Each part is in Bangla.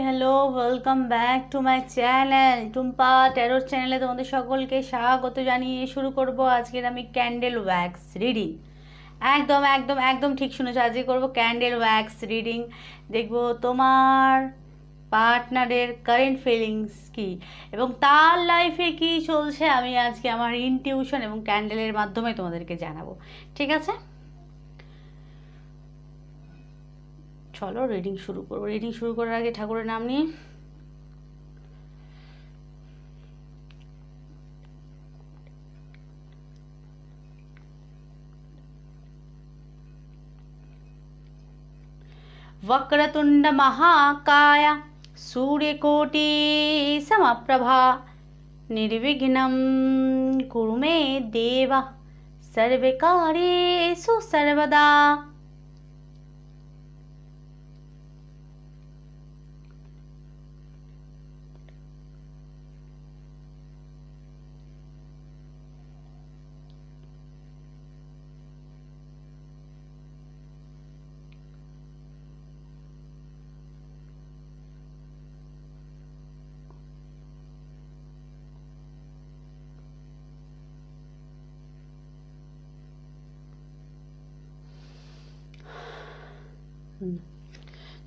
Hello, welcome back to my channel Tumpa tarot চ্যানেলে তোমাদের সকলকে স্বাগত জানিয়ে শুরু করব আজকের আমি ক্যান্ডেল ওয়্যাক্স রিডিং। একদম একদম একদম ঠিক শুনেছো, আজকে করব ক্যান্ডেল ওয়্যাক্স রিডিং। দেখব তোমার পার্টনারের কারেন্ট ফিলিংস কি এবং তার লাইফে কি চলছে, আমি আজকে আমার ইনটিউশন এবং ক্যান্ডেলের মাধ্যমে তোমাদেরকে জানাবো। ঠিক আছে, চলো রিডিং শুরু করবো। রিডিং শুরু করার আগে ঠাকুরের নাম নিয়ে वक्रतुंड महाकाय सूर्यकोटि समप्रभा निर्विघ्नं कुरु मे देव सर्वकार्येषु सर्वदा।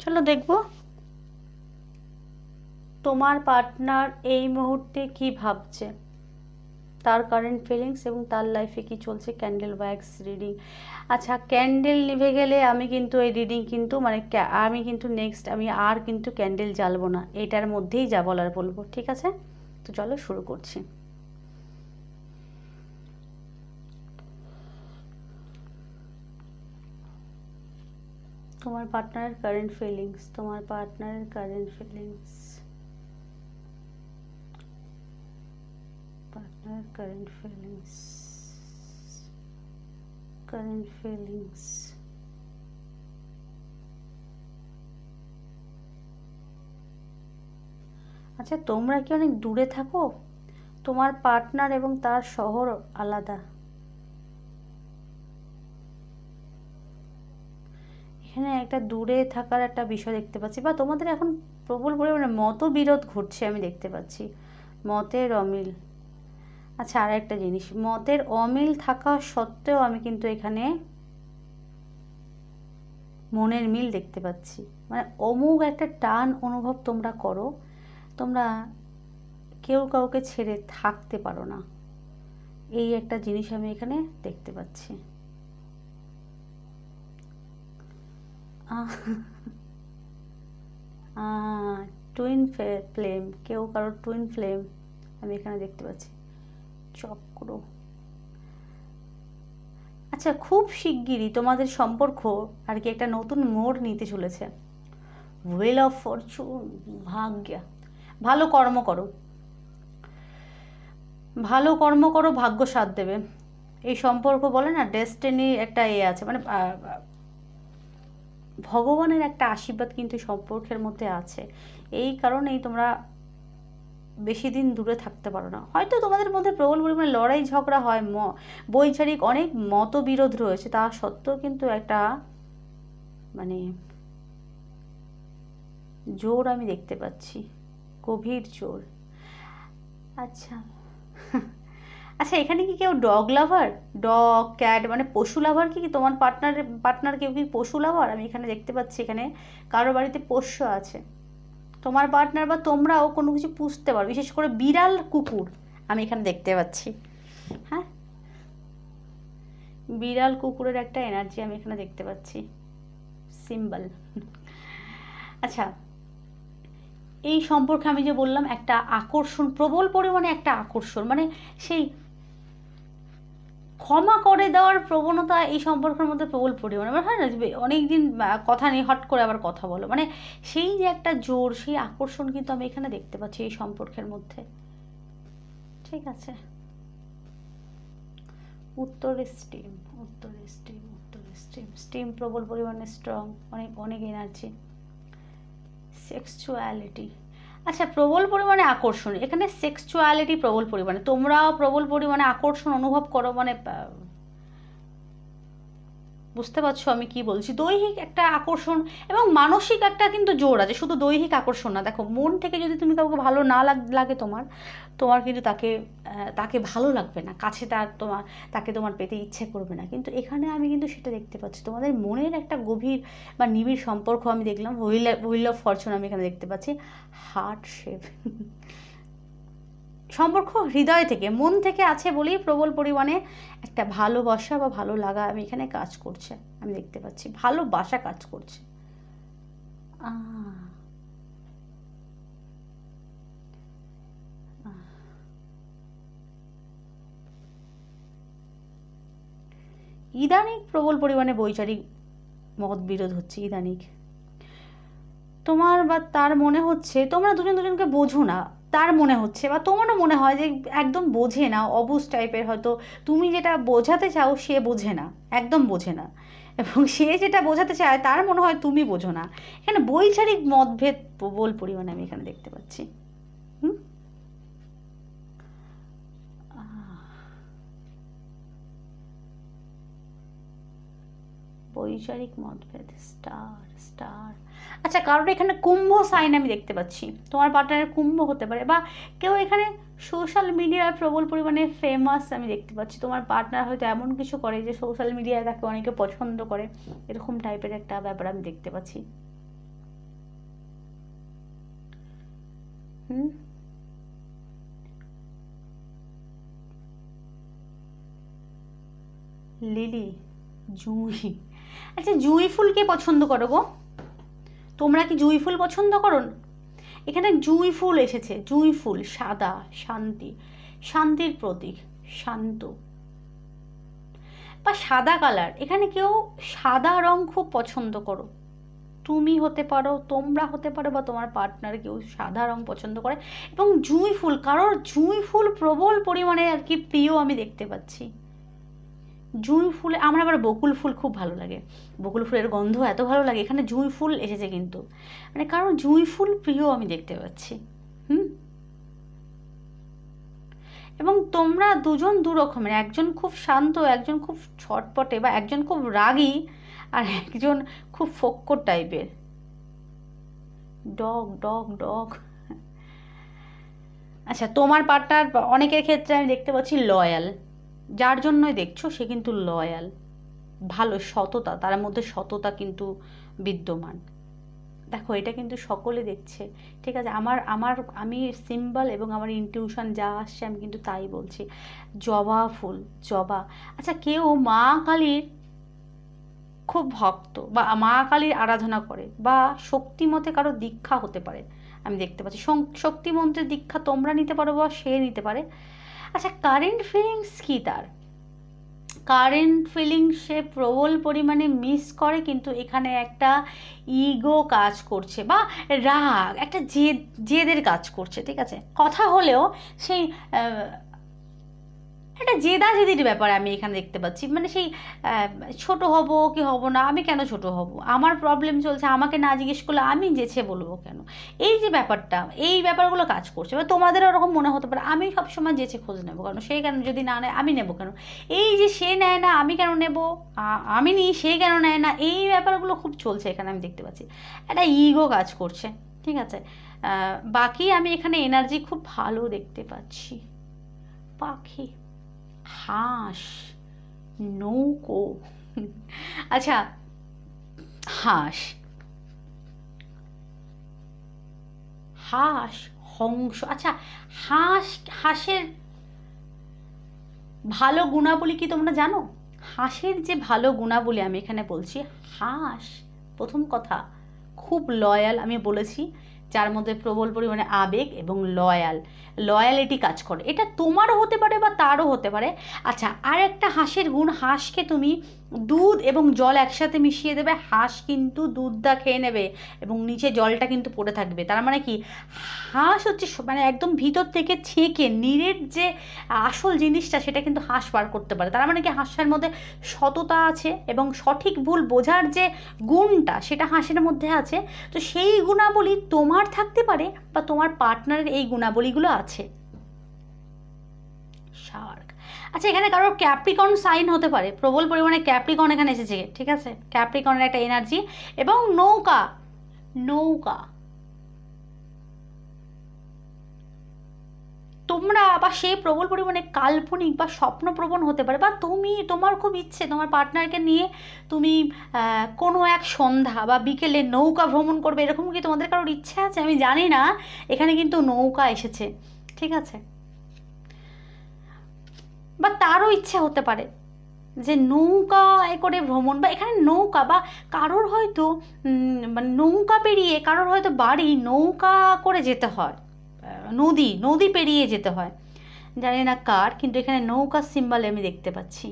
চলো দেখব তোমার পার্টনার এই মুহূর্তে কি ভাবছে, তার কারেন্ট ফিলিংস এবং তার লাইফে কি চলছে। Candle wax reading. আচ্ছা, ক্যান্ডেল নিভে গেলে আমি কিন্তু এই রিডিং কিন্তু আমি কিন্তু নেক্সট আমি আর কিন্তু ক্যান্ডেল জ্বালবো না, এটার মধ্যেই যা বলার বলবো। ঠিক আছে, তো চলো শুরু করছি। তোমার পার্টনারের কারেন্ট ফিলিংস, তোমার পার্টনারের current feelings, partner current feelings, current feelings. আচ্ছা, তোমরা কি অনেক দূরে থাকো? তোমার পার্টনার এবং তার শহর আলাদা। এখানে একটা দূরে থাকার একটা বিষয় দেখতে পাচ্ছি, বা তোমাদের এখন প্রবল পরিমাণে মতবিরোধ ঘটছে আমি দেখতে পাচ্ছি, মতের অমিল। আচ্ছা, আর একটা জিনিস, মতের অমিল থাকা সত্ত্বেও আমি কিন্তু এখানে মনের মিল দেখতে পাচ্ছি। মানে অমুক একটা টান অনুভব তোমরা করো, তোমরা কেউ কাউকে ছেড়ে থাকতে পারো না, এই একটা জিনিস আমি এখানে দেখতে পাচ্ছি। টুইন ফ্লেম, কেউ কারোর টুইন ফ্লেম আমি এখানে দেখতে পাচ্ছি। চক্র। আচ্ছা, খুব শিগগিরই তোমাদের সম্পর্ক আর কি একটা নতুন মোড় নিতে চলেছে। হুইল অফ ফরচুন, ভাগ্য। ভালো কর্ম করো, ভালো কর্ম করো, ভাগ্য সাথ দেবে। এই সম্পর্ক বলে না ডেস্টিনি একটা আছে, মানে ভগবানের একটা আশীর্বাদ কিন্তু সম্পর্কের মধ্যে আছে। এই কারণেই তোমরা বেশি দিন দূরে থাকতে পারো না। হয়তো তোমাদের মধ্যে প্রবল পরিমাণে লড়াই ঝগড়া হয়, বৈচারিক অনেক মতবিরোধ রয়েছে, তা সত্ত্বেও কিন্তু একটা মানে জোর আমি দেখতে পাচ্ছি, গভীর জোর। আচ্ছা আচ্ছা, এখানে কি কেউ ডগ লাভার, ডগ ক্যাট মানে পশু লাভার কি তোমার পার্টনার কেউ কি পশু লাভার আমি এখানে দেখতে পাচ্ছি। এখানে কারো বাড়িতে পোষ্য আছে, তোমার পার্টনার বা তোমরাও কোনো কিছু পুষতে পারো, বিশেষ করে বিড়াল কুকুর আমি এখানে দেখতে পাচ্ছি। হ্যাঁ, বিড়াল কুকুরের একটা এনার্জি আমি এখানে দেখতে পাচ্ছি, সিম্বল। আচ্ছা, এই সম্পর্কে আমি যে বললাম একটা আকর্ষণ, প্রবল পরিমাণে একটা আকর্ষণ, মানে সেই ক্ষমা করে দেওয়ার প্রবণতা এই সম্পর্কের মধ্যে প্রবল পরিমাণে, মানে হয় না অনেক দিন কথা নেই, হট করে আবার কথা বলো, মানে সেই যে একটা জোর, সেই আকর্ষণ কিন্তু আমি এখানে দেখতে পাচ্ছি এই সম্পর্কের মধ্যে। ঠিক আছে, উত্তরে স্টিম, উত্তরে স্টিম, উত্তরে স্টিম, স্টিম প্রবল পরিমাণে স্ট্রং, অনেক অনেক এনার্জি। সেক্সুয়ালিটি। আচ্ছা, প্রবল পরিমাণে আকর্ষণ, এখানে সেক্সুয়ালিটি প্রবল পরিমাণে, তোমরাও প্রবল পরিমাণে আকর্ষণ অনুভব করো, মানে বুঝতে পারছো আমি কি বলছি? দৈহিক একটা আকর্ষণ এবং মানসিক একটা কিন্তু জোর আছে, শুধু দৈহিক আকর্ষণ না। দেখো, মন থেকে যদি তুমি কাউকে ভালো না লাগে তোমার তোমার কিন্তু তাকে ভালো লাগবে না, কাছে তাকে তোমার পেতে ইচ্ছে করবে না। কিন্তু এখানে আমি কিন্তু সেটা দেখতে পাচ্ছি, তোমাদের মনের একটা গভীর বা নিবিড় সম্পর্ক আমি দেখলাম। হুইল অফ ফরচুন আমি এখানে দেখতে পাচ্ছি, হার্ট শেপ সম্পর্ক হৃদয় থেকে, মন থেকে আছে বলেই প্রবল পরিমাণে একটা ভালোবাসা বা ভালো লাগা আমি এখানে কাজ করছে, আমি দেখতে পাচ্ছি ভালোবাসা কাজ করছে। ইদানিং প্রবল পরিমাণে বৈচারিক মতবিরোধ হচ্ছে ইদানিং। তোমার বা তার মনে হচ্ছে তোমরা দুজন দুজনকে বোঝো না, তার মনে হচ্ছে বা তোমারও মনে হয় যে একদম বোঝে না, অবুঝ টাইপের। হয়তো তুমি যেটা বোঝাতে চাও সে বোঝে না, একদম বোঝে না, এবং সে যেটা বোঝাতে চায় তার মনে হয় তুমি বোঝো না। এখানে বৈচারিক মতভেদ প্রবল পরিমাণে আমি এখানে দেখতে পাচ্ছি। বৈচারিক মতভেদ, স্টার। আচ্ছা, কারোর এখানে কুম্ভ সাইন আমি দেখতে পাচ্ছি, তোমার পার্টনারের কুম্ভ হতে পারে, বা কেউ এখানে সোশ্যাল মিডিয়ায় প্রবল পরিমাণে ফেমাস আমি দেখতে পাচ্ছি। তোমার পার্টনার হয়তো এমন কিছু করে যে সোশ্যাল মিডিয়ায় তাকে অনেকে পছন্দ করে, এরকম টাইপের একটা ব্যাপার আমি দেখতে পাচ্ছি। লিলি, জুঁই। আচ্ছা, জুঁই ফুল কে পছন্দ করো গো? তোমরা কি জুঁই ফুল পছন্দ করো? এখানে জুঁই ফুল এসেছে, জুঁই ফুল সাদা, শান্তির প্রতীক, শান্ত বা সাদা কালার। এখানে কেউ সাদা রং খুব পছন্দ করো, তুমি হতে পারো, তোমরা হতে পারো, বা তোমার পার্টনার কেউ সাদা রং পছন্দ করে। এবং জুঁই ফুল, কারোর জুঁই ফুল প্রবল পরিমাণে আর কি প্রিয় আমি দেখতে পাচ্ছি। জুঁই ফুলে আমার আবার বকুল ফুল খুব ভালো লাগে, বকুল ফুলের গন্ধ এত ভালো লাগে। এখানে জুঁই ফুল এসেছে কিন্তু, মানে কারণ জুঁই ফুল প্রিয় আমি দেখতে পাচ্ছি। এবং তোমরা দুজন দু রকমের, একজন খুব শান্ত, একজন খুব ছটপটে, বা একজন খুব রাগী আর একজন খুব ফক্কর টাইপের। ডগ। আচ্ছা, তোমার পার্টনার অনেকের ক্ষেত্রে আমি দেখতে পাচ্ছি লয়াল, যার জন্যই দেখছো সে কিন্তু লয়াল, ভালো, সততা, তার মধ্যে সততা কিন্তু বিদ্যমান। দেখো, এটা কিন্তু সকলে দেখছে, ঠিক আছে? আমি সিম্বল এবং আমার ইনটিউশন যা আসছে আমি কিন্তু তাই বলছি। জবা ফুল, জবা। আচ্ছা, কেউ মা কালীর খুব ভক্ত বা মা কালীর আরাধনা করে, বা শক্তিমতে কারো দীক্ষা হতে পারে আমি দেখতে পাচ্ছি। শক্তি মন্ত্রের দীক্ষা তোমরা নিতে পারো বা সে নিতে পারে। আচ্ছা, কারেন্ট ফিলিংস কি তার? কারেন্ট ফিলিংস সে প্রবল পরিমাণে মিস করে, কিন্তু এখানে একটা ইগো কাজ করছে বা রাগ, একটা জেদের কাজ করছে, ঠিক আছে? কথা হলেও সেই একটা জেদির ব্যাপার আমি এখানে দেখতে পাচ্ছি। মানে সেই ছোট হব কি হব না, আমি কেন ছোট হব, আমার প্রবলেম চলছে, আমাকে না জিজ্ঞেস করলে আমি যেছে বলবো কেন, এই যে ব্যাপারটা, এই ব্যাপারগুলো কাজ করছে। বা তোমাদের ওরকম মনে হতে পারে আমি সবসময় যেছে খোঁজ নেবো কেন, সে কেন যদি না নেয় আমি নেবো কেন, এই যে সে নেয় না আমি কেন নেবো, আমি নিই সে কেন নেয় না, এই ব্যাপারগুলো খুব চলছে এখানে আমি দেখতে পাচ্ছি। একটা ইগো কাজ করছে, ঠিক আছে? বাকি আমি এখানে এনার্জি খুব ভালো দেখতে পাচ্ছি। পাখি, হাঁস, নৌকো। আচ্ছা, হাঁস, হংস। আচ্ছা, হাঁসের ভালো গুণাবলী কি তোমরা জানো? হাঁসের যে ভালো গুণাবলী আমি এখানে বলছি, হাঁস প্রথম কথা খুব লয়াল, আমি বলেছি, যার মধ্যে প্রবল পরিমাণে আবেগ এবং লয়ালিটি কাজ করে। এটা তোমারও হতে পারে বা তারও হতে পারে। আচ্ছা, আর একটা হাঁসের গুণ, হাঁসকে তুমি দুধ এবং জল একসাথে মিশিয়ে দেবে, হাঁস কিন্তু দুধটা খেয়ে নেবে এবং নিচে জলটা কিন্তু পড়ে থাকবে। তার মানে কি, হাঁস হচ্ছে মানে একদম ভিতর থেকে ছেঁকে নীরের যে আসল জিনিসটা সেটা কিন্তু হাঁস বার করতে পারে। তার মানে কি, হাঁসের মধ্যে সততা আছে এবং সঠিক ভুল বোঝার যে গুণটা সেটা হাঁসের মধ্যে আছে। তো সেই গুণাবলী তোমার থাকতে পারে বা তোমার পার্টনারের এই গুণাবলীগুলো আছে। শার্ক। আচ্ছা, এখানে কারোর ক্যাপ্রিকর্ন সাইন হতে পারে, প্রবল পরিমাণে ক্যাপ্রিকর্ন এখানে এসেছে, ঠিক আছে, ক্যাপ্রিকর্নের একটা এনার্জি। এবং নৌকা, নৌকা তোমরা বা সে প্রবল পরিমাণে কাল্পনিক বা স্বপ্নপ্রবণ হতে পারে, বা তোমার খুব ইচ্ছে তোমার পার্টনারকে নিয়ে তুমি কোনো এক সন্ধ্যা বা বিকেলে নৌকা ভ্রমণ করবে, এরকম কি তোমাদের কারোর ইচ্ছে আছে? আমি জানি না, এখানে কিন্তু নৌকা এসেছে, ঠিক আছে। বা তারও ইচ্ছে হতে পারে যে নৌকায় করে ভ্রমণ, বা এখানে নৌকা বা কারোর হয়তো মানে নৌকা পেরিয়ে কারোর হয়তো বাড়ি নৌকা করে যেতে হয়, নদী পেরিয়ে যেতে হয়, জানি না কার, কিন্তু এখানে নৌকা সিম্বল আমি দেখতে পাচ্ছি।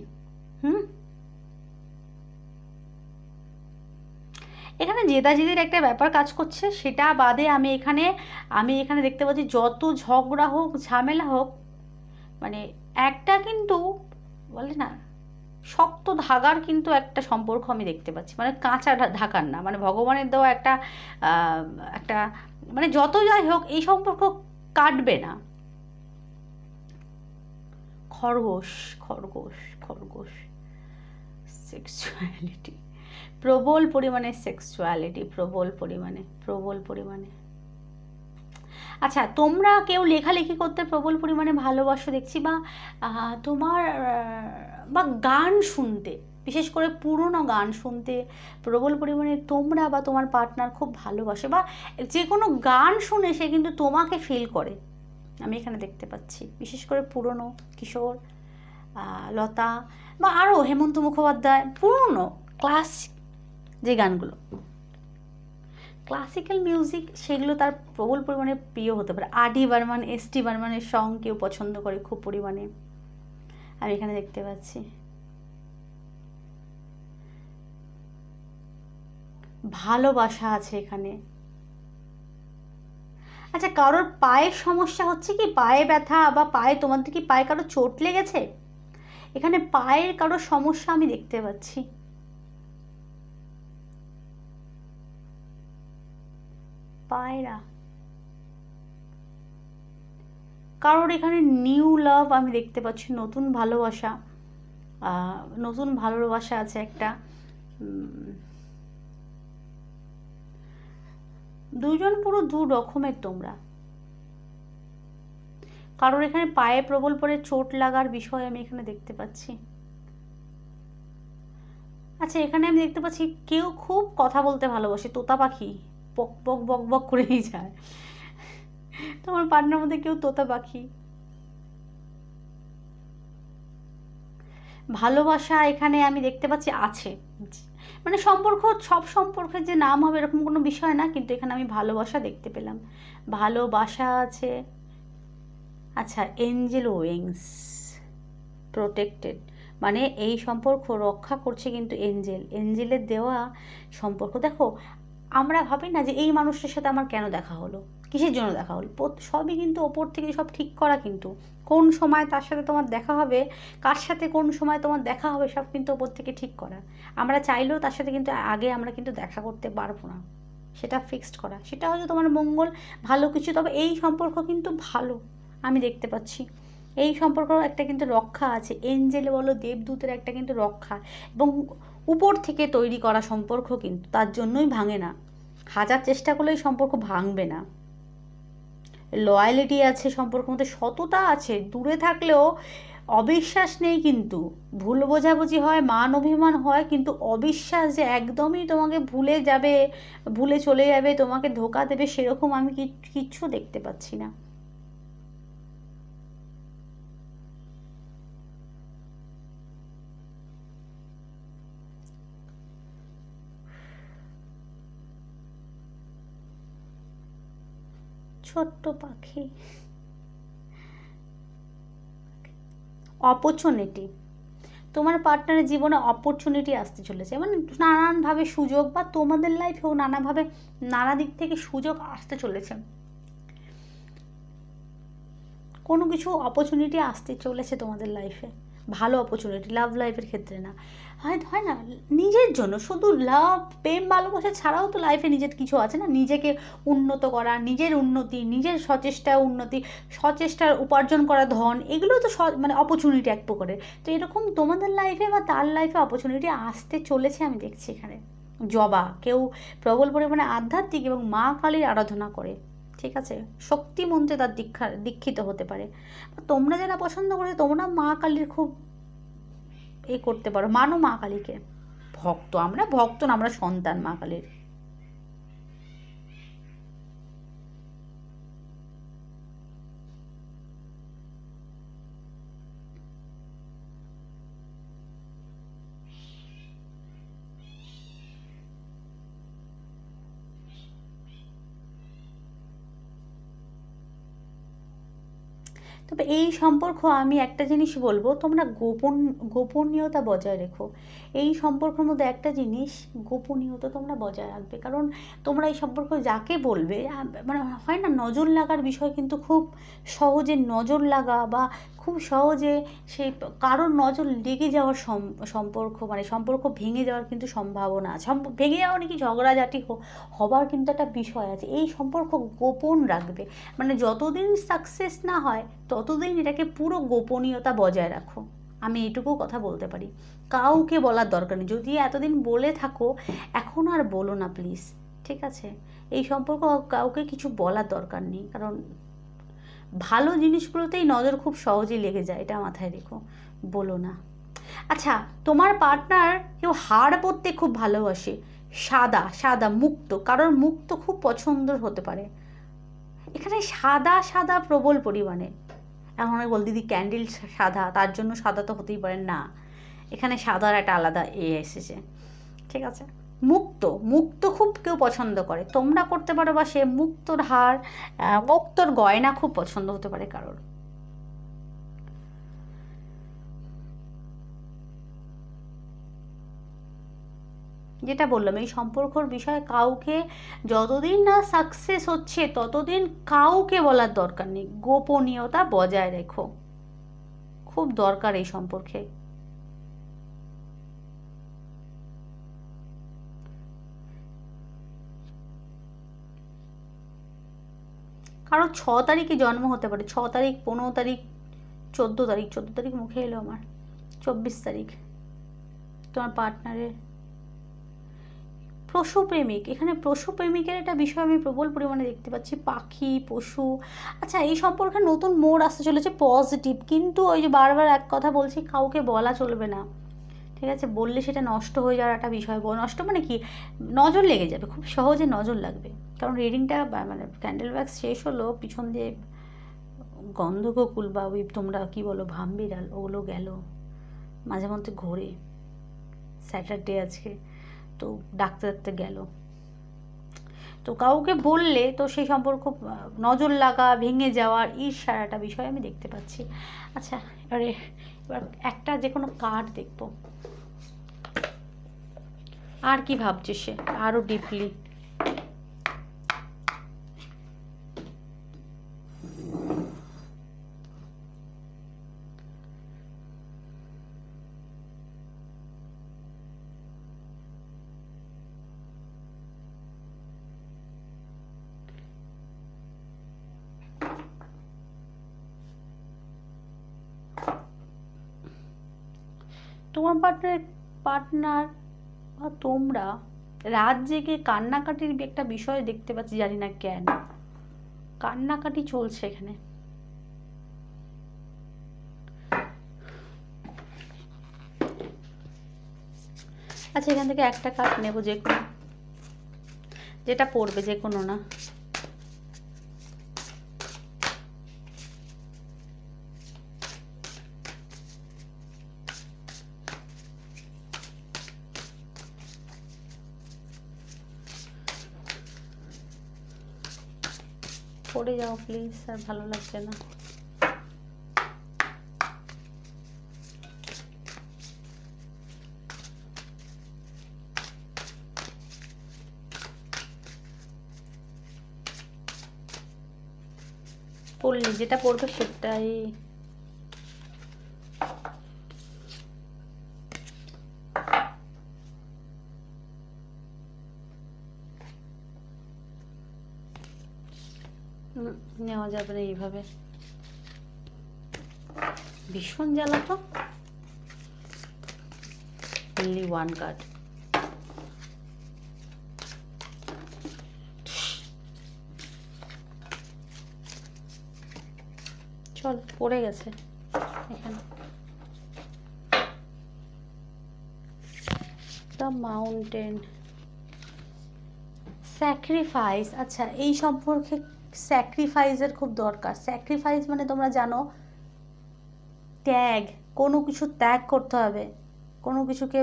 এখানে জেদাজেদির একটা ব্যাপার কাজ করছে, সেটা বাদে আমি এখানে দেখতে পাচ্ছি যত ঝগড়া হোক ঝামেলা হোক, মানে একটা কিন্তু বলে না শক্ত ধাগার কিন্তু একটা সম্পর্ক আমি দেখতে পাচ্ছি, মানে কাঁচা ধাগার না, মানে ভগবানের দেওয়া একটা একটা মানে যত যাই হোক এই সম্পর্ক কাটবে না। খরগোশ, খরগোশ, খরগোশ, সেক্সুয়ালিটি, প্রবল পরিমাণে সেক্সুয়ালিটি, প্রবল পরিমাণে। আচ্ছা, তোমরা কেউ লেখালেখি করতে প্রবল পরিমাণে ভালোবাসো দেখছি, বা তোমার বা গান শুনতে, বিশেষ করে পুরনো গান শুনতে প্রবল পরিমাণে তোমরা বা তোমার পার্টনার খুব ভালোবাসে, বা যে কোনো গান শুনে সে কিন্তু তোমাকে ফিল করে, আমি এখানে দেখতে পাচ্ছি। বিশেষ করে পুরনো কিশোর, লতা, বা আরও হেমন্ত মুখোপাধ্যায়, পুরনো ক্লাসিক যে গানগুলো, ক্লাসিক্যাল মিউজিক, সেগুলো তার প্রবল পরিমাণে প্রিয় হতে পারে। আর.ডি. বর্মন, এস.টি. বর্মনের সং কেউ পছন্দ করে খুব পরিমাণে, আমি এখানে দেখতে পাচ্ছি। ভালোবাসা আছে এখানে। আচ্ছা, কারোর পায়ের সমস্যা হচ্ছে কি, পায়ে ব্যথা, বা পায়ে তোমাদের কি পায়ে কারো চোট লেগেছে? এখানে পায়ের কারো সমস্যা আমি দেখতে পাচ্ছি। পায়রা, কারোর এখানে নিউ লাভ আমি দেখতে পাচ্ছি, নতুন ভালোবাসা আছে একটা। দুজন পুরো দু রকমের তোমরা। কারোর এখানে পায়ে প্রবল পরে চোট লাগার বিষয় আমি এখানে দেখতে পাচ্ছি। আচ্ছা, এখানে আমি দেখতে পাচ্ছি কেউ খুব কথা বলতে ভালোবাসে, তোতা পাখি, বক বক বক বক করেই যায়। তোমার পার্টনার মধ্যে কেউ তোতা পাখি। ভালোবাসা এখানে আমি দেখতে পাচ্ছি আছে, মানে সম্পর্ক, সব সম্পর্কের যে নাম হবে এরকম কোনো বিষয় না, কিন্তু এখানে আমি ভালোবাসা দেখতে পেলাম, ভালোবাসা আছে। আচ্ছা, এঞ্জেল উইংস, প্রোটেক্টেড, মানে এই সম্পর্ক রক্ষা করছে কিন্তু এঞ্জেলের দেওয়া সম্পর্ক। দেখো, আমরা ভাবি না যে এই মানুষটার সাথে আমার কেন দেখা হলো, কিসের জন্য দেখা হলো, সবই কিন্তু ওপর থেকে সব ঠিক করা, কিন্তু কোন সময় তার সাথে তোমার দেখা হবে, কার সাথে কোন সময় তোমার দেখা হবে, সব কিন্তু ওপর থেকে ঠিক করা। আমরা চাইলেও তার সাথে কিন্তু আগে আমরা কিন্তু দেখা করতে পারবো না, সেটা ফিক্সড করা, সেটা হয়তো তোমার মঙ্গল ভালো কিছু, তবে এই সম্পর্ক কিন্তু ভালো আমি দেখতে পাচ্ছি। এই সম্পর্ক একটা কিন্তু রক্ষা আছে, এঞ্জেল বলো দেবদূতের একটা কিন্তু রক্ষা, এবং উপর থেকে তৈরি করা সম্পর্ক, কিন্তু তার জন্যই ভাঙে না, হাজার চেষ্টা করলেই সম্পর্ক ভাঙবে না। লয়ালিটি আছে সম্পর্কের মধ্যে, সততা আছে, দূরে থাকলেও অবিশ্বাস নেই, কিন্তু ভুল বোঝাবুঝি হয়, মান অভিমান হয়, কিন্তু অবিশ্বাস যে একদমই তোমাকে ভুলে চলে যাবে, তোমাকে ধোকা দেবে, সেরকম আমি কিচ্ছু দেখতে পাচ্ছি না। ছোট্ট পাখি, অপরচুনিটি, তোমার পার্টনারের জীবনে অপরচুনিটি আসতে চলেছে, মানে নানানভাবে সুযোগ, বা তোমাদের লাইফেও নানা দিক থেকে সুযোগ আসতে চলেছে, কোনো কিছু অপরচুনিটি আসতে চলেছে তোমাদের লাইফে, ভালো অপরচুনিটি, লাভ লাইফের ক্ষেত্রে না, হয় না নিজের জন্য, শুধু লাভ প্রেম ভালোবাসা ছাড়াও তো লাইফে নিজের কিছু আছে না, নিজেকে উন্নত করা, নিজের উন্নতি, নিজের সচেষ্টায় উন্নতি, সচেষ্টার উপার্জন করা ধন, এগুলো তো মানে অপরচুনিটি এক প্রকারের। তো এরকম তোমাদের লাইফে বা তার লাইফে অপরচুনিটি আসতে চলেছে আমি দেখছি এখানে। জবা, কেউ প্রবল পরিমাণে আধ্যাত্মিক এবং মা কালীর আরাধনা করে, ঠিক আছে, শক্তি মন্ত্রে তার দীক্ষিত হতে পারে। তোমরা যারা পছন্দ করছো তোমরা মা কালীর খুব করতে পারো, মানো মা কালীকে। ভক্ত আমরা, ভক্ত না, আমরা সন্তান মা কালীর। তবে এই সম্পর্ক আমি একটা জিনিস বলবো, তোমরা গোপনীয়তা বজায় রেখো। এই সম্পর্কের মধ্যে একটা জিনিস, গোপনীয়তা তোমরা বজায় রাখবে, কারণ তোমরা এই সম্পর্ক যাকে বলবে, মানে হয় না নজর লাগার বিষয়, কিন্তু খুব সহজে নজর লাগা বা খুব সহজে সেই কারোর নজর লেগে যাওয়ার সম্পর্ক, মানে সম্পর্ক ভেঙে যাওয়ার কিন্তু সম্ভাবনা আছে। ভেঙে যাওয়া নাকি ঝগড়াঝাটি হবার কিন্তু একটা বিষয় আছে। এই সম্পর্ক গোপন রাখবে, মানে যতদিন সাকসেস না হয় ততদিন এটাকে পুরো গোপনীয়তা বজায় রাখো। আমি এইটুকু কথা বলতে পারি, কাউকে বলার দরকার নেই। যদি এতদিন বলে থাকো, এখন আর বলো না প্লিজ, ঠিক আছে? এই সম্পর্ক কাউকে কিছু বলার দরকার নেই, কারণ ভালো জিনিসগুলোতেই নজর খুব সহজেই লেগে যায়, এটা মাথায় রেখো, বলো না। আচ্ছা, তোমার পার্টনার কেউ হাড় পরতে খুব ভালোবাসে, সাদা সাদা মুক্ত, কারোর মুক্ত খুব পছন্দের হতে পারে। এখানে সাদা সাদা প্রবল পরিমাণে। এখন অনেক বল দিদি ক্যান্ডেল সাদা, তার জন্য সাদা তো হতেই পারে না, এখানে সাদার একটা আলাদা এসেছে, ঠিক আছে? মুক্ত, মুক্ত খুব কেউ পছন্দ করে, তোমরা করতে পারো, বা সে মুক্তর হার, মুক্তর গয়না খুব পছন্দ হতে পারে কারোর। যেটা বললাম, এই সম্পর্কর বিষয়ে কাউকে, যতদিন না সাকসেস হচ্ছে ততদিন কাউকে বলার দরকার নেই, গোপনীয়তা বজায় রেখো, খুব দরকার এই সম্পর্কে। কারো 6 তারিখে জন্ম হতে পারে, 6 তারিখ, 15 তারিখ, 14 তারিখ, 14 তারিখ মুখে এলো আমার, 24 তারিখ তোমার পার্টনারের। পশুপ্রেমিক, এখানে পশুপ্রেমিকের একটা বিষয় আমি প্রবল পরিমাণে দেখতে পাচ্ছি, পাখি, পশু। আচ্ছা, এই সম্পর্কে নতুন মোড় আসতে চলেছে পজিটিভ, কিন্তু ওই যে বারবার এক কথা বলছি, কাউকে বলা চলবে না, ঠিক আছে? বললে সেটা নষ্ট হয়ে যাওয়ার একটা বিষয়, নষ্ট মানে কি, নজর লেগে যাবে, খুব সহজে নজর লাগবে। কারণ রিডিংটা মানে ক্যান্ডেল ওয়্যাক্স শেষ হলো, পিছন দিয়ে গন্ধগোকুল বা ওই তোমরা কি বলো ভামবিড়াল, ওগুলো গেল মাঝে মধ্যে ঘোরে, স্যাটারডে আজকে, তো ডাকতে ডাকতে গেল। তো কাউকে বললে তো সেই সম্পর্ক নজর লাগা, ভেঙে যাওয়ার ঈর্ষার একটা বিষয় আমি দেখতে পাচ্ছি। আচ্ছা, এবার একটা যে কোনো কার্ড দেখবো, আর কি ভাবছে সে আরো ডিপলি। তোমার পার্টনার বা তোমরা রাত জেগে কান্নাকাটির একটা বিষয় দেখতে পাচ্ছি, জানি না কেন কান্নাকাটি চলছে এখানে। আচ্ছা, এখান থেকে একটা কার্ড নেবো, যে কোনো, যেটা পড়বে, যে কোনো না। পড়ে যাও প্লিজ, আর ভালো লাগছে না। পড়লি, যেটা পড়বে সেটাই। নেওয়া যাবে না এইভাবে, ভীষণ জ্বালা তো। only one card। চল, পড়ে গেছে এখানে দ্য মাউন্টেন। স্যাক্রিফাইস, আচ্ছা এই সম্পর্কে স্যাক্রিফাইসের খুব দরকার। স্যাক্রিফাইস মানে তোমরা জানো ত্যাগ, কোনো কিছু ত্যাগ করতে হবে, কোনো কিছুকে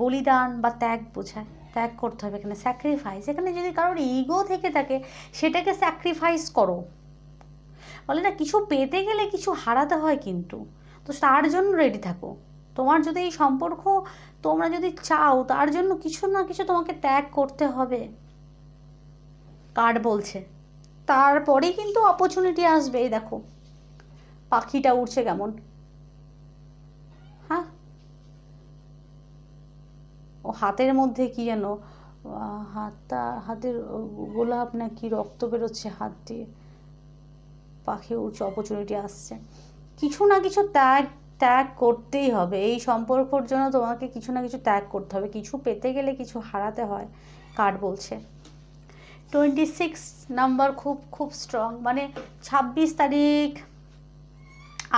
বলিদান বা ত্যাগ বোঝায়, ত্যাগ করতে হবে এখানে স্যাক্রিফাইস। এখানে যদি কারোর ইগো থেকে থাকে সেটাকে স্যাক্রিফাইস করো। বলে না কিছু পেতে গেলে কিছু হারাতে হয়, কিন্তু তো তার জন্য রেডি থাকো। তোমার যদি এই সম্পর্ক তোমরা যদি চাও, তার জন্য কিছু না কিছু তোমাকে ত্যাগ করতে হবে, কার্ড বলছে। তারপরেই কিন্তু অপরচুনিটি আসবে। এই দেখো পাখিটা উড়ছে কেমন, হ্যাঁ ও হাতের মধ্যে কি যেন হাতের গোলাপ না কি রক্ত বেরোচ্ছে হাত দিয়ে, পাখি উঠছে, অপরচুনিটি আসছে। কিছু না কিছু ত্যাগ করতেই হবে এই সম্পর্কর জন্য, তোমাকে কিছু না কিছু ত্যাগ করতে হবে। কিছু পেতে গেলে কিছু হারাতে হয়, কার্ড বলছে। 26 নাম্বার খুব খুব স্ট্রং, মানে 26 তারিখ,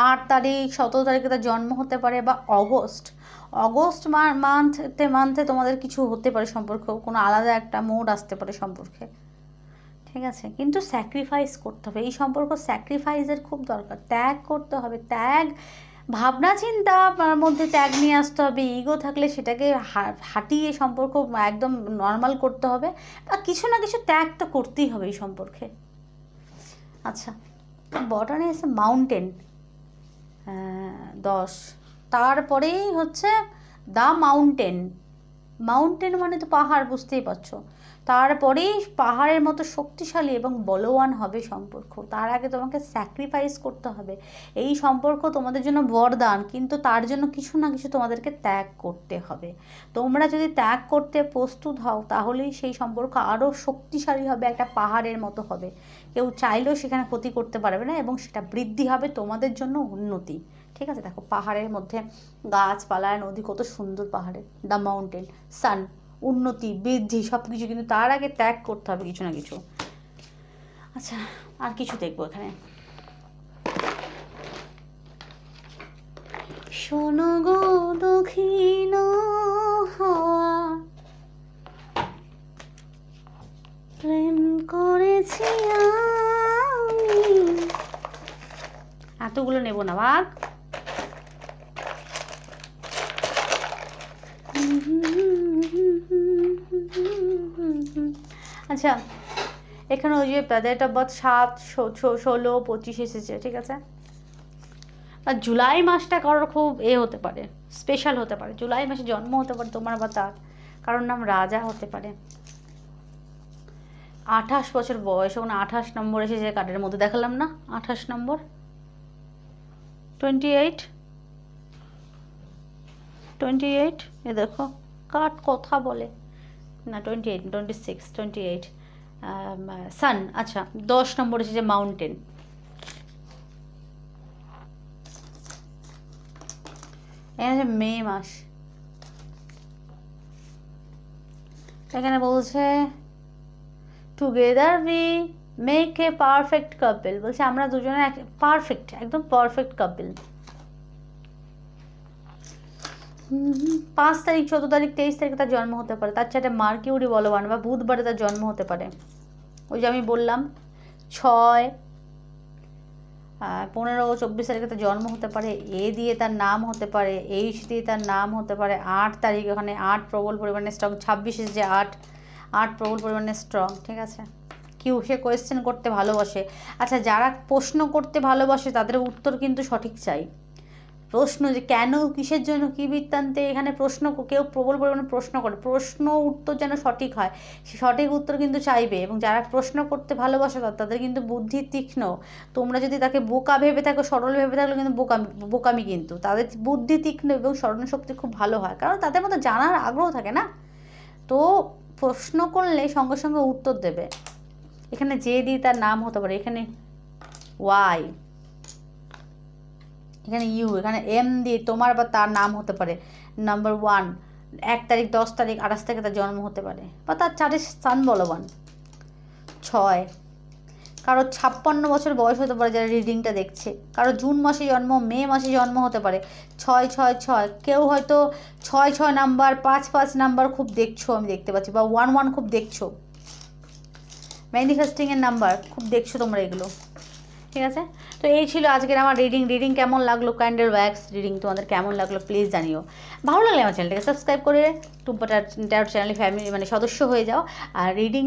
8 তারিখ, 17 তারিখে তার জন্ম হতে পারে, বা অগস্ট মান্থে তোমাদের কিছু হতে পারে, সম্পর্ক কোনো আলাদা একটা মোড আসতে পারে সম্পর্কে, ঠিক আছে। কিন্তু স্যাক্রিফাইস করতে হবে এই সম্পর্ক, স্যাক্রিফাইসের খুব দরকার, ত্যাগ করতে হবে। ত্যাগ, ভাবনা চিন্তার মধ্যে ত্যাগ নিয়ে আসতে হবে। ইগো থাকলে সেটাকে হাঁটিয়ে সম্পর্ক একদম নর্মাল করতে হবে, বা কিছু না কিছু ত্যাগ তো করতেই হবে এই সম্পর্কে। আচ্ছা, বটনে এসে মাউন্টেন 10, তারপরেই হচ্ছে দ্য মাউন্টেন। মাউন্টেন মানে তো পাহাড়, বুঝতেই পারছো। তারপরেই পাহাড়ের মতো শক্তিশালী এবং বলবান হবে সম্পর্ক। তার আগে তোমাকে স্যাক্রিফাইস করতে হবে। এই সম্পর্ক তোমাদের জন্য বরদান, কিন্তু তার জন্য কিছু না কিছু তোমাদেরকে ত্যাগ করতে হবে। তোমরা যদি ত্যাগ করতে প্রস্তুত হও, তাহলেই সেই সম্পর্ক আরও শক্তিশালী হবে, একটা পাহাড়ের মতো হবে। কেউ চাইলেও সেখানে ক্ষতি করতে পারবে না, এবং সেটা বৃদ্ধি হবে, তোমাদের জন্য উন্নতি। ঠিক আছে, দেখো পাহাড়ের মধ্যে গাছপালা, নদী, কত সুন্দর পাহাড়ে। দ্য মাউন্টেন, সান, উন্নতি, বৃদ্ধি, সব কিছু, কিন্তু তার আগে ত্যাগ করতে হবে কিছু না কিছু। আচ্ছা, আর কিছু দেখবো এখানে। শোনো গো দক্ষিণ হাওয়া, প্রেম করেছি আমি। এতগুলো নেব না ভাগ। আচ্ছা, এখানে ওই যে ডেট অফ বার্থ 7, 16, 25 এসেছে, ঠিক আছে। আর জুলাই মাসটা কারোর খুব হতে পারে, স্পেশাল হতে পারে। জুলাই মাসে জন্ম হতে পারে তোমার বা তার, কারোর নাম রাজা হতে পারে। 28 বছর বয়স, ওখানে 28 নম্বর এসেছে কার্ডের মধ্যে, দেখালাম না 28 নম্বর। 28 এ দেখো কার্ড কথা বলে না, 28, 26, 28 সান। আচ্ছা, 10 নম্বর এসেছে মাউন্টেন। এখানে মে মাস, এখানে বলছে together we make a perfect couple. বলছে আমরা দুজনে পারফেক্ট, একদম পারফেক্ট কাপল। 5 তারিখ, 14 তারিখ, 23 তারিখে তার জন্ম হতে পারে। তার চারটে মার্কিউরি বলবান, বা বুধবারে তার জন্ম হতে পারে। ওই যে আমি বললাম 6, 15, 24 তারিখে তার জন্ম হতে পারে। এ দিয়ে তার নাম হতে পারে, এইচ দিয়ে তার নাম হতে পারে। 8 তারিখ, ওখানে 8 প্রবল পরিমাণে স্ট্রং। 26 যে 8 প্রবল পরিমাণে স্ট্রং, ঠিক আছে। কিউ, সে কোয়েশ্চেন করতে ভালোবাসে। আচ্ছা, যারা প্রশ্ন করতে ভালোবাসে তাদের উত্তর কিন্তু সঠিক চাই। প্রশ্ন যে কেন, কিসের জন্য, কী বৃত্তান্তে, এখানে প্রশ্ন, কেউ প্রবল পরিমাণে প্রশ্ন করে, প্রশ্ন উত্তর যেন সঠিক হয়, সে সঠিক উত্তর কিন্তু চাইবে। এবং যারা প্রশ্ন করতে ভালোবাসে তাদের কিন্তু বুদ্ধি তীক্ষ্ণ। তোমরা যদি তাকে বোকা ভেবে থাকো, সরল ভেবে থাকলে কিন্তু বোকামি, কিন্তু তাদের বুদ্ধি তীক্ষ্ণ এবং স্মরণশক্তি খুব ভালো হয়, কারণ তাদের মধ্যে জানার আগ্রহ থাকে না। তো প্রশ্ন করলে সঙ্গে সঙ্গে উত্তর দেবে। এখানে যে দিয়ে তার নাম হতে পারে, এখানে ওয়াই, এখানে ইউ, এখানে এম দিয়ে তোমার বা তার নাম হতে পারে। নাম্বার 1, 1 তারিখ, 10 তারিখ, 28 তারিখে তার জন্ম হতে পারে, বা তার চারের স্থান বলবান। 6, কারো 56 বছর বয়স হতে পারে যারা রিডিংটা দেখছে, কারো জুন মাসে জন্ম, মে মাসে জন্ম হতে পারে। 6, 6, 6, কেউ হয়তো 6, 6 নাম্বার, 5, 5 নাম্বার খুব দেখছো, আমি দেখতে পাচ্ছি, বা 1, 1 খুব দেখছো, ম্যানিফেস্টিংয়ের নাম্বার খুব দেখছো তোমরা এগুলো, ঠিক আছে। তো এই ছিল আজকের আমার রিডিং কেমন লাগলো, ক্যান্ডেল ওয়্যাক্স রিডিং তোমাদের কেমন লাগলো প্লিজ জানিও। ভালো লাগলে আমার চ্যানেলটাকে সাবস্ক্রাইব করে টুম্পা ট্যারো চ্যানেলের ফ্যামিলি মানে সদস্য হয়ে যাও। আর রিডিং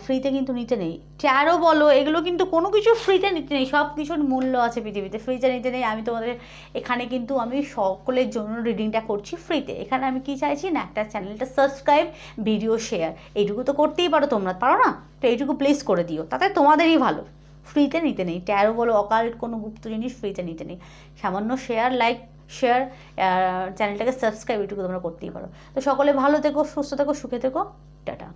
ফ্রিতে কিন্তু নিতে নেই, ট্যারো বলো এগুলো কিন্তু কোনো কিছু ফ্রিতে নিতে নেই, সব কিছুর মূল্য আছে পৃথিবীতে, ফ্রিতে নিতে নেই। আমি তোমাদের এখানে কিন্তু আমি সকলের জন্য রিডিংটা করছি ফ্রিতে। এখানে আমি কি চাইছি না, একটা চ্যানেলটা সাবস্ক্রাইব, ভিডিও শেয়ার, এইটুকু তো করতেই পারো, তোমরা পারো না? তো এইটুকু প্লিজ করে দিও, তাতে তোমাদেরই ভালো। ফ্রিতে নিতে নেই, ট্যারো বলো অকাল্ট কোনো গুপ্ত জিনিস ফ্রিতে নিতে নেই। সামান্য শেয়ার, লাইক, শেয়ার, চ্যানেলটাকে সাবস্ক্রাইব, এটুকু তোমরা করতেই পারো। তো সকলে ভালো থেকো, সুস্থ থেকো, সুখে থেকো, টাটা।